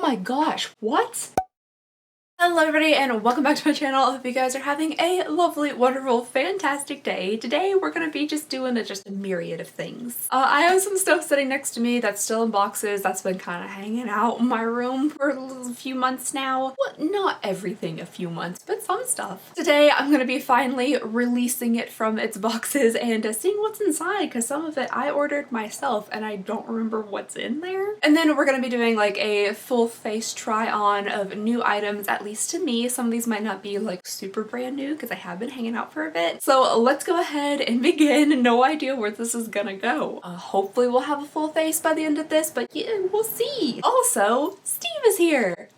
my gosh, what? Hello everybody and welcome back to my channel. I hope you guys are having a lovely, wonderful, fantastic day. Today we're gonna be just doing just a myriad of things. I have some stuff sitting next to me that's still in boxes that's been kind of hanging out in my room for a few months now. Well, not everything a few months, but some stuff. Today I'm gonna be finally releasing it from its boxes and seeing what's inside, because some of it I ordered myself and I don't remember what's in there. And then we're gonna be doing like a full face try on of new items, at least to me. Some of these might not be like super brand new because I have been hanging out for a bit. So let's go ahead and begin. No idea where this is gonna go. Hopefully we'll have a full face by the end of this, but yeah, we'll see. Also, Steve is here.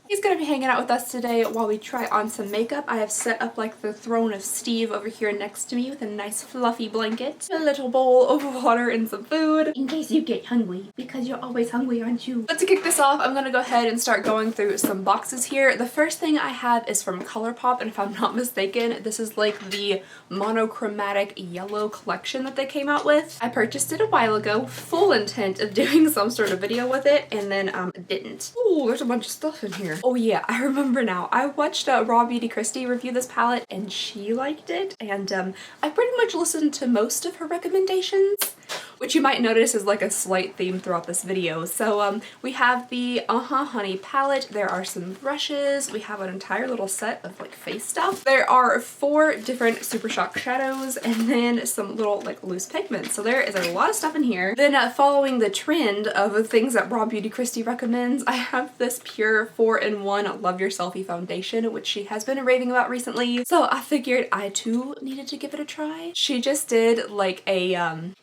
He's gonna be hanging out with us today while we try on some makeup. I have set up like the throne of Steve over here next to me with a nice fluffy blanket, a little bowl of water and some food in case you get hungry, because you're always hungry, aren't you? But to kick this off, I'm gonna go ahead and start going through some boxes here. The first thing I have is from ColourPop, and if I'm not mistaken, this is like the monochromatic yellow collection that they came out with. I purchased it a while ago, full intent of doing some sort of video with it, and then didn't. Oh, there's a bunch of stuff in here. Oh yeah, I remember now. I watched RawBeautyKristi review this palette and she liked it, and I pretty much listened to most of her recommendations, which you might notice is like a slight theme throughout this video. So we have the Honey palette, there are some brushes, we have an entire little set of like face stuff. There are 4 different Super Shock shadows and then some little like loose pigments. So there is a lot of stuff in here. Then following the trend of things that RawBeautyKristi recommends, I have this Pure 4-in-1 Love Your Selfie foundation, which she has been raving about recently. So I figured I too needed to give it a try. She just did like a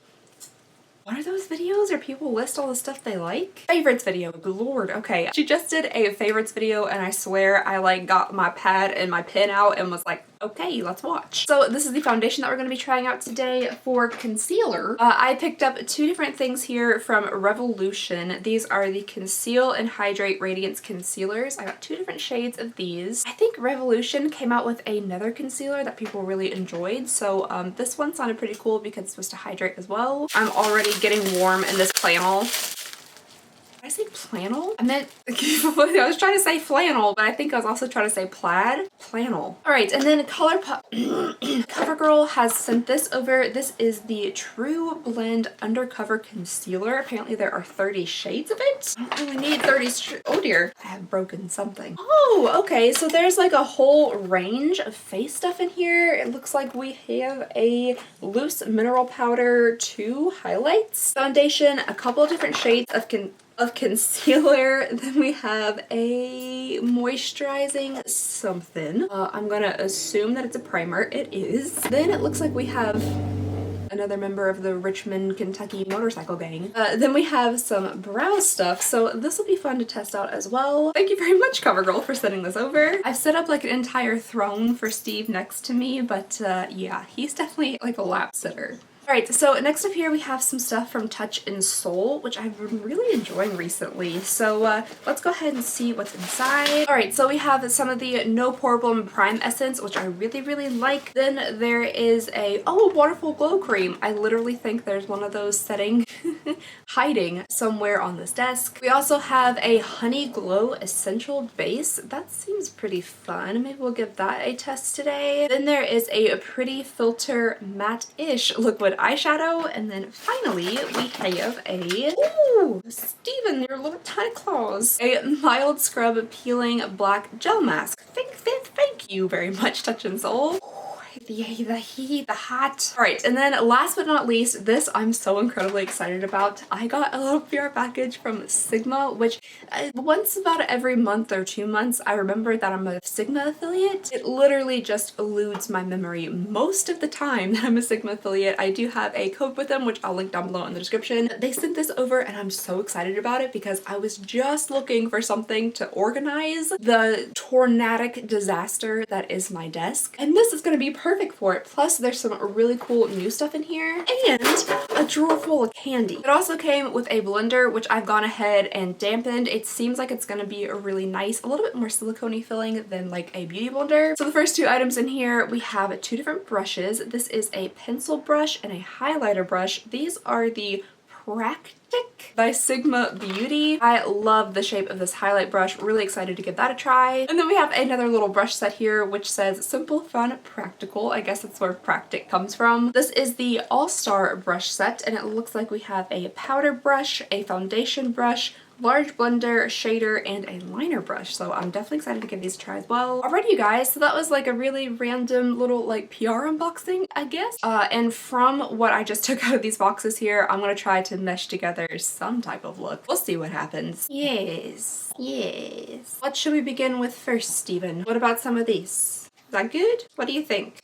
what are those videos where people list all the stuff they like? Favorites video, good lord, okay. She just did a favorites video and I swear I like got my pad and my pen out and was like, okay, let's watch. So this is the foundation that we're going to be trying out today. For concealer, I picked up 2 different things here from Revolution. These are the Conceal and Hydrate Radiance Concealers. I got 2 different shades of these. I think Revolution came out with another concealer that people really enjoyed, so this one sounded pretty cool because it's supposed to hydrate as well. I'm already getting warm in this flannel. Did I say flannel? I meant, I was trying to say flannel, but I think I was also trying to say plaid. Flannel. Alright, and then ColourPop CoverGirl has sent this over. This is the True Blend Undercover Concealer. Apparently there are 30 shades of it. I don't really need 30 oh dear, I have broken something. Oh, okay, so there's like a whole range of face stuff in here. It looks like we have a loose mineral powder, 2 highlights, foundation, a couple of different shades of concealer, then we have a moisturizing something. I'm gonna assume that it's a primer. It is. Then it looks like we have another member of the Richmond, Kentucky motorcycle gang. Then we have some brow stuff, so this will be fun to test out as well. Thank you very much, CoverGirl, for sending this over. I've set up like an entire throne for Steve next to me, but yeah, he's definitely like a lap sitter. Alright, so next up here we have some stuff from Touch in Soul, which I've been really enjoying recently. So let's go ahead and see what's inside. Alright, so we have some of the No Problem Prime Essence, which I really like. Then there is a Waterful Glow Cream. I literally think there's one of those hiding somewhere on this desk. We also have a Honey Glow Essential Base. That seems pretty fun. Maybe we'll give that a test today. Then there is a Pretty Filter Matte-ish liquid eyeshadow, and then finally we have a Steven, your little tiny claws, a mild scrub peeling black gel mask. Thank you very much, Touch in Soul. The heat, the hot. Alright, and then last but not least, this I'm so incredibly excited about. I got a little PR package from Sigma, which once about every month or 2 months I remember that I'm a Sigma affiliate. It literally just eludes my memory most of the time that I'm a Sigma affiliate. I do have a code with them, which I'll link down below in the description. They sent this over and I'm so excited about it because I was just looking for something to organize the tornadic disaster that is my desk, and this is going to be perfect for it. Plus there's some really cool new stuff in here and a drawer full of candy. It also came with a blender, which I've gone ahead and dampened. It seems like it's going to be a really nice, a little bit more silicone-y feeling than like a beauty blender. So the first 2 items in here, we have 2 different brushes. This is a pencil brush and a highlighter brush. These are the Practic by Sigma Beauty. I love the shape of this highlight brush. Really excited to give that a try. And then we have another little brush set here which says Simple, Fun, Practical. I guess that's where Practic comes from. This is the All-Star brush set, and it looks like we have a powder brush, a foundation brush, large blender, shader, and a liner brush. So I'm definitely excited to give these a try as well. Alrighty you guys, so that was like a really random little like PR unboxing, I guess. And from what I just took out of these boxes here, I'm gonna try to mesh together some type of look. We'll see what happens. Yes, yes. What should we begin with first, Steven? What about some of these? Is that good? What do you think?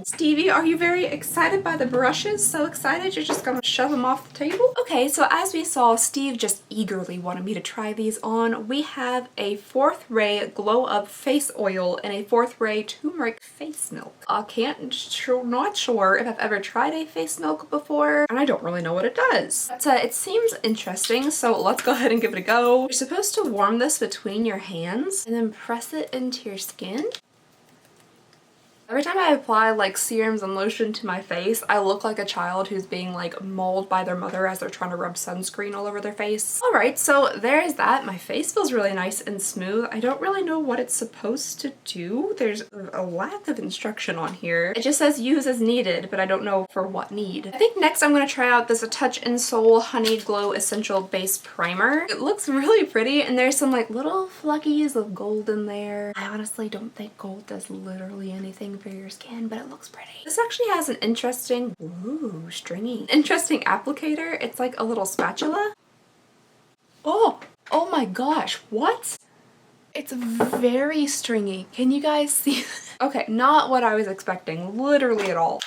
Stevie, are you very excited by the brushes? So excited you're just gonna shove them off the table? Okay, so as we saw, Steve just eagerly wanted me to try these on. We have a 4th Ray Glow Up Face Oil and a 4th Ray Turmeric Face Milk. Not sure if I've ever tried a face milk before, and I don't really know what it does. But it seems interesting, so let's go ahead and give it a go. You're supposed to warm this between your hands and then press it into your skin. Every time I apply like serums and lotion to my face, I look like a child who's being like mauled by their mother as they're trying to rub sunscreen all over their face. Alright, so there is that. My face feels really nice and smooth. I don't really know what it's supposed to do. There's a lack of instruction on here. It just says use as needed, but I don't know for what need. I think next I'm going to try out this Touch in Soul Honey Glow Essential Base Primer. It looks really pretty, and there's some like little fleckies of gold in there. I honestly don't think gold does literally anything for your skin, but it looks pretty. This actually has an interesting, interesting applicator. It's like a little spatula. Oh my gosh, what? It's very stringy. Can you guys see? Okay, not what I was expecting, literally at all.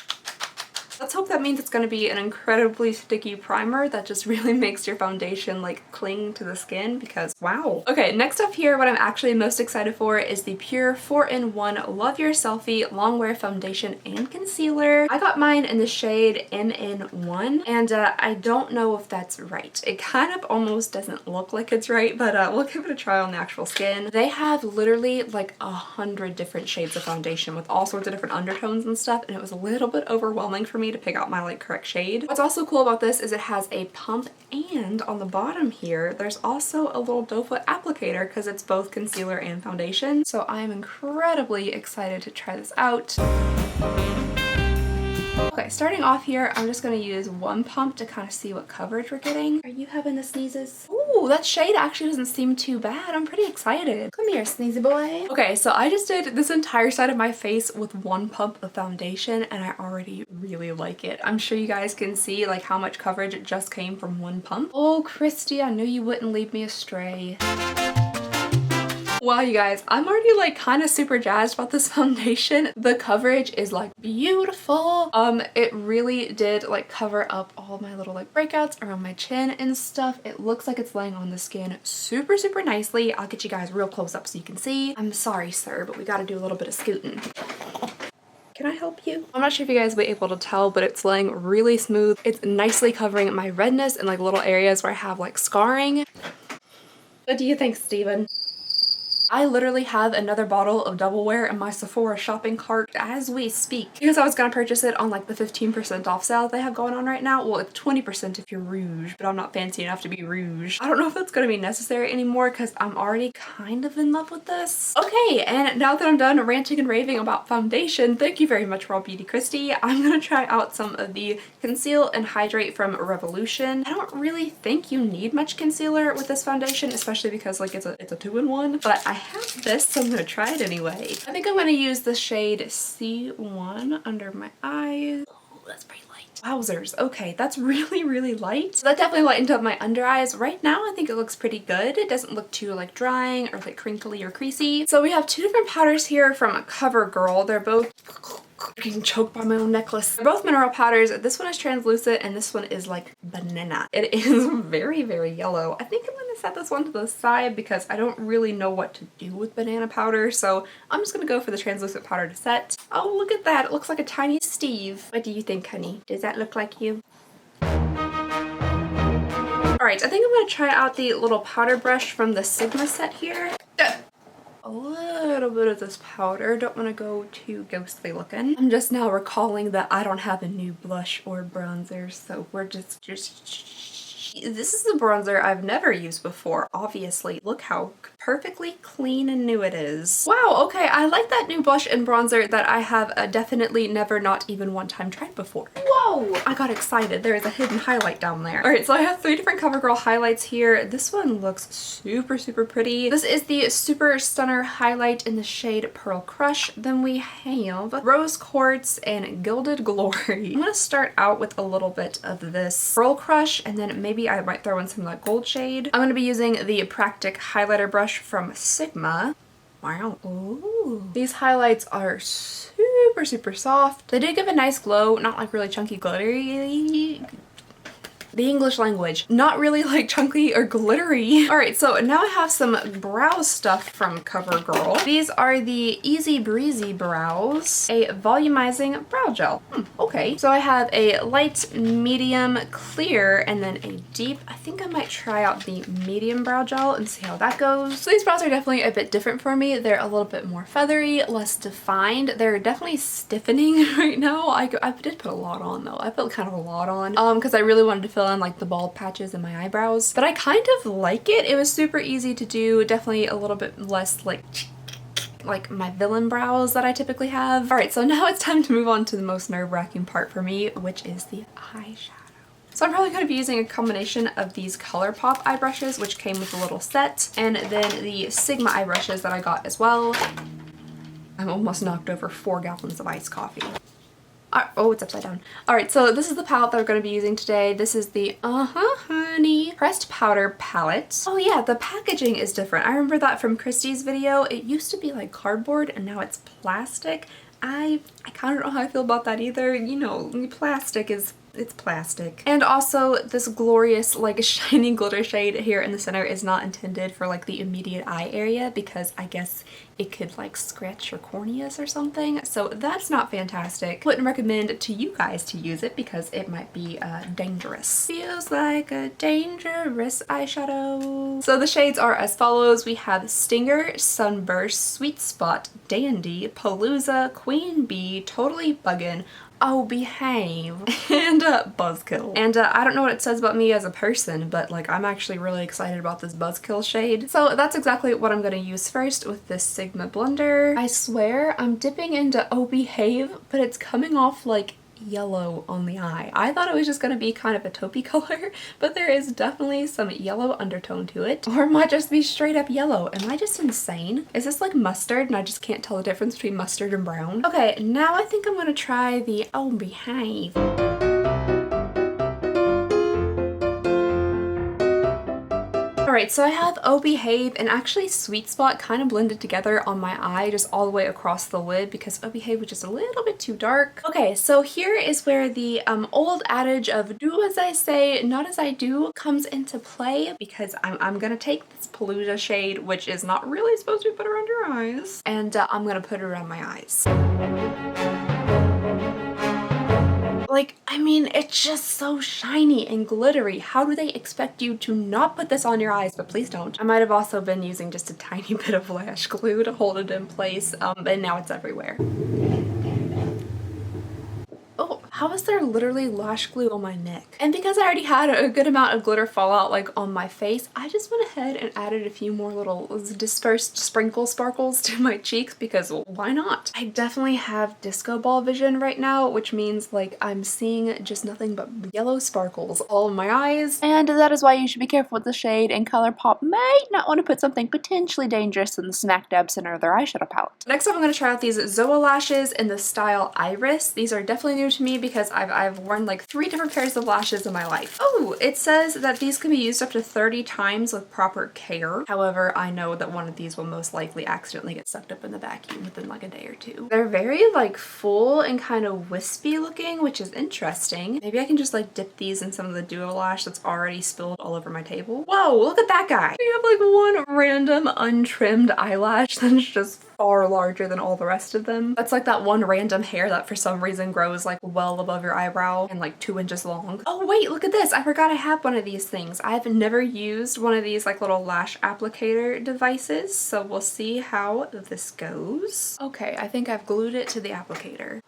Let's hope that means it's going to be an incredibly sticky primer that just really makes your foundation like cling to the skin, because wow. Okay, next up here, what I'm actually most excited for is the Pure 4-in-1 Love Your Selfie Longwear Foundation and Concealer. I got mine in the shade MN1, and I don't know if that's right. It kind of almost doesn't look like it's right, but we'll give it a try on the actual skin. They have literally like 100 different shades of foundation with all sorts of different undertones and stuff, and it was a little bit overwhelming for me to pick out my like correct shade. What's also cool about this is it has a pump, and on the bottom here there's also a little doe foot applicator because it's both concealer and foundation. So I'm incredibly excited to try this out. Okay, starting off here, I'm just going to use one pump to kind of see what coverage we're getting. Are you having the sneezes? Ooh, that shade actually doesn't seem too bad. I'm pretty excited. Come here, sneezy boy. Okay, so I just did this entire side of my face with one pump of foundation, and I already really like it. I'm sure you guys can see like how much coverage just came from one pump. Oh, Kristi, I knew you wouldn't lead me astray. Wow, you guys, I'm already like kind of super jazzed about this foundation. The coverage is like beautiful. It really did like cover up all my little like breakouts around my chin and stuff. It looks like it's laying on the skin super, super nicely. I'll get you guys real close up so you can see. I'm sorry, sir, but we got to do a little bit of scooting. Can I help you? I'm not sure if you guys will be able to tell, but it's laying really smooth. It's nicely covering my redness and like little areas where I have like scarring. What do you think, Steven? I literally have another bottle of Double Wear in my Sephora shopping cart as we speak, because I was gonna purchase it on like the 15% off sale they have going on right now. Well, it's 20% if you're rouge, but I'm not fancy enough to be rouge. I don't know if that's gonna be necessary anymore because I'm already kind of in love with this. Okay, and now that I'm done ranting and raving about foundation, thank you very much, RawBeautyKristi. I'm gonna try out some of the Conceal and Hydrate from Revolution. I don't really think you need much concealer with this foundation, especially because like it's a 2-in-1, but I have this, so I'm gonna try it anyway. I think I'm gonna use the shade C1 under my eyes. Oh, that's pretty light. Wowzers. Okay, that's really, really light. So that definitely lightened up my under eyes. Right now, I think it looks pretty good. It doesn't look too like drying or like crinkly or creasy. So we have two different powders here from CoverGirl. They're both getting choked by my own necklace. They're both mineral powders. This one is translucent and this one is like banana. It is very, very yellow. I think I'm gonna set this one to the side because I don't really know what to do with banana powder, so I'm just gonna go for the translucent powder to set. Oh, look at that. It looks like a tiny Steve. What do you think, honey? Does that look like you? Alright, I think I'm gonna try out the little powder brush from the Sigma set here. a little bit of this powder. Don't want to go too ghostly looking. I'm just now recalling that I don't have a new blush or bronzer, so we're just this is a bronzer I've never used before, obviously. Look how perfectly clean and new it is. Wow, okay, I like that new blush and bronzer that I have definitely never, not even one time tried before. Whoa! I got excited. There is a hidden highlight down there. Alright, so I have 3 different CoverGirl highlights here. This one looks super, super pretty. This is the Super Stunner highlight in the shade Pearl Crush. Then we have Rose Quartz and Gilded Glory. I'm gonna start out with a little bit of this Pearl Crush, and then maybe I might throw in some of that gold shade. I'm going to be using the Practic highlighter brush from Sigma. Wow. Ooh. These highlights are super, super soft. They do give a nice glow, not like really chunky glittery. The English language. Not really like chunky or glittery. Alright, so now I have some brow stuff from CoverGirl. These are the Easy Breezy Brows, a volumizing brow gel. Okay. So I have a light, medium, clear, and then a deep. I think I might try out the medium brow gel and see how that goes. So these brows are definitely a bit different for me. They're a little bit more feathery, less defined. They're definitely stiffening right now. I did put a lot on though. I put kind of a lot on because I really wanted to fill in like the bald patches in my eyebrows, but I kind of like it. It was super easy to do, definitely a little bit less like my villain brows that I typically have. Alright, so now it's time to move on to the most nerve-wracking part for me, which is the eyeshadow. So I'm probably going to be using a combination of these ColourPop eye brushes, which came with a little set, and then the Sigma eye brushes that I got as well. I'm almost knocked over 4 gallons of iced coffee. Oh, it's upside down. Alright, so this is the palette that I'm going to be using today. This is the Honey Pressed Powder Palette. Oh yeah, the packaging is different. I remember that from Kristi's video. It used to be like cardboard and now it's plastic. I kind of don't know how I feel about that either. You know, plastic is... it's plastic. And also this glorious like shiny glitter shade here in the center is not intended for like the immediate eye area because I guess it could like scratch your corneas or something. So that's not fantastic. Wouldn't recommend to you guys to use it because it might be dangerous. Feels like a dangerous eyeshadow. So the shades are as follows. We have Stinger, Sunburst, Sweet Spot, Dandy, Palooza, Queen Bee, Totally Buggin', Oh Behave, and Buzzkill. And I don't know what it says about me as a person, but like I'm actually really excited about this Buzzkill shade. So that's exactly what I'm going to use first with this Sigma blender. I swear I'm dipping into Oh Behave, but it's coming off like yellow on the eye. I thought it was just going to be kind of a taupey color, but there is definitely some yellow undertone to it. Or it might just be straight up yellow. Am I just insane? Is this like mustard and I just can't tell the difference between mustard and brown? Okay, now I think I'm going to try the Oh Behave. Alright, so I have Oh Behave and actually Sweet Spot kind of blended together on my eye just all the way across the lid because Oh Behave was just a little bit too dark. Okay, so here is where the old adage of do as I say, not as I do comes into play because I'm gonna take this Palooza shade, which is not really supposed to be put around your eyes, and I'm gonna put it around my eyes. Like, I mean, it's just so shiny and glittery. How do they expect you to not put this on your eyes? But please don't. I might have also been using just a tiny bit of lash glue to hold it in place, and now it's everywhere. Oh, how is there literally lash glue on my neck? And because I already had a good amount of glitter fallout like on my face, I just went ahead and added a few more little dispersed sparkles to my cheeks because why not? I definitely have disco ball vision right now, which means like I'm seeing just nothing but yellow sparkles all in my eyes. And that is why you should be careful with the shade, and ColourPop might not want to put something potentially dangerous in the smack dab center of their eyeshadow palette. Next up, I'm going to try out these Zoa lashes in the style Iris. These are definitely new to me because I've worn like 3 different pairs of lashes in my life. Oh, it says that these can be used up to 30 times with proper care. However, I know that one of these will most likely accidentally get sucked up in the vacuum within like a day or 2. They're very like full and kind of wispy looking, which is interesting. Maybe I can just like dip these in some of the Duo Lash that's already spilled all over my table. Whoa, look at that guy. We have like one random untrimmed eyelash that's just far larger than all the rest of them. That's like that one random hair that for some reason grows like well above your eyebrow and like 2 inches long. Oh wait, look at this. I forgot I have one of these things. I've never used one of these like little lash applicator devices, so we'll see how this goes. Okay, I think I've glued it to the applicator.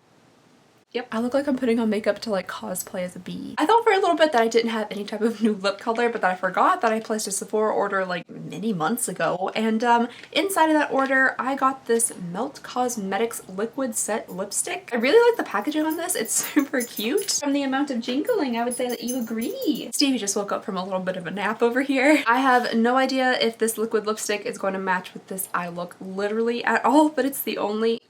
Yep, I look like I'm putting on makeup to like cosplay as a bee. I thought for a little bit that I didn't have any type of new lip color, but then I forgot that I placed a Sephora order like many months ago. And inside of that order, I got this Melt Cosmetics Liquid Set Lipstick. I really like the packaging on this. It's super cute. From the amount of jingling, I would say that you agree. Stevie just woke up from a little bit of a nap over here. I have no idea if this liquid lipstick is going to match with this eye look literally at all, but it's the only...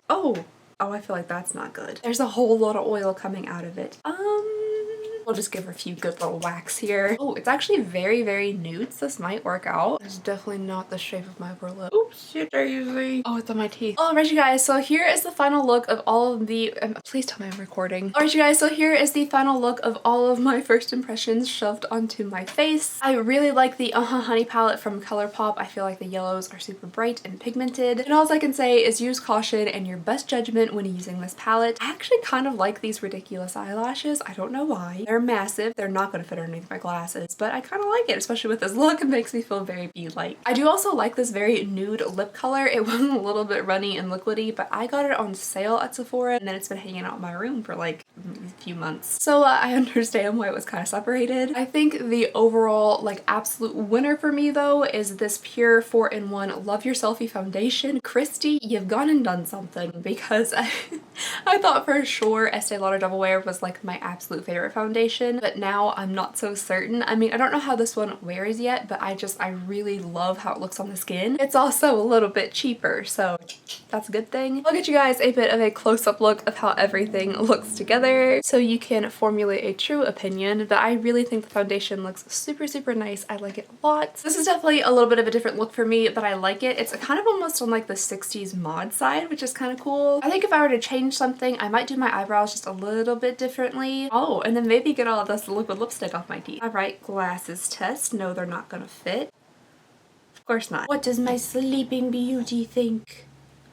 Oh, I feel like that's not good. There's a whole lot of oil coming out of it. We'll just give her a few good little whacks here. Oh, it's actually very, very nude, so this might work out. It's definitely not the shape of my upper lip. Oops, shit, daisy. Oh, it's on my teeth. Alright, you guys, so here is the final look of all of the... please tell me I'm recording. Alright, you guys, so here is the final look of all of my first impressions shoved onto my face. I really like the Honey palette from ColourPop. I feel like the yellows are super bright and pigmented. And all I can say is use caution and your best judgment when using this palette. I actually kind of like these ridiculous eyelashes. I don't know why. They're massive. They're not going to fit underneath my glasses, but I kind of like it, especially with this look. It makes me feel very bee-like. I do also like this very nude lip color. It was a little bit runny and liquidy, but I got it on sale at Sephora, and then it's been hanging out in my room for like a few months. So I understand why it was kind of separated. I think the overall like absolute winner for me though is this Pure 4-in-1 Love Your Selfie Foundation. Kristi, you've gone and done something, because I thought for sure Estee Lauder Double Wear was like my absolute favorite foundation, but now I'm not so certain. I mean, I don't know how this one wears yet, but I really love how it looks on the skin. It's also a little bit cheaper, so that's a good thing. I'll get you guys a bit of a close-up look of how everything looks together so you can formulate a true opinion, but I really think the foundation looks super, super nice. I like it a lot. This is definitely a little bit of a different look for me, but I like it. It's kind of almost on like the 60s mod side, which is kind of cool. I think if I were to change something, I might do my eyebrows just a little bit differently. Oh, and then maybe get all of this liquid lipstick off my teeth. Alright, glasses test. No, they're not gonna fit. Of course not. What does my sleeping beauty think?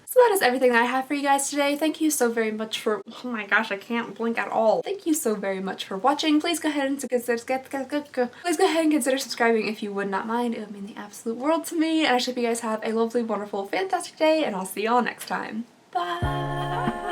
So that is everything that I have for you guys today. Thank you so very much for... oh my gosh, I can't blink at all. Thank you so very much for watching. Please go ahead and consider subscribing if you would not mind. It would mean the absolute world to me. And I hope you guys have a lovely, wonderful, fantastic day, and I'll see y'all next time. Bye!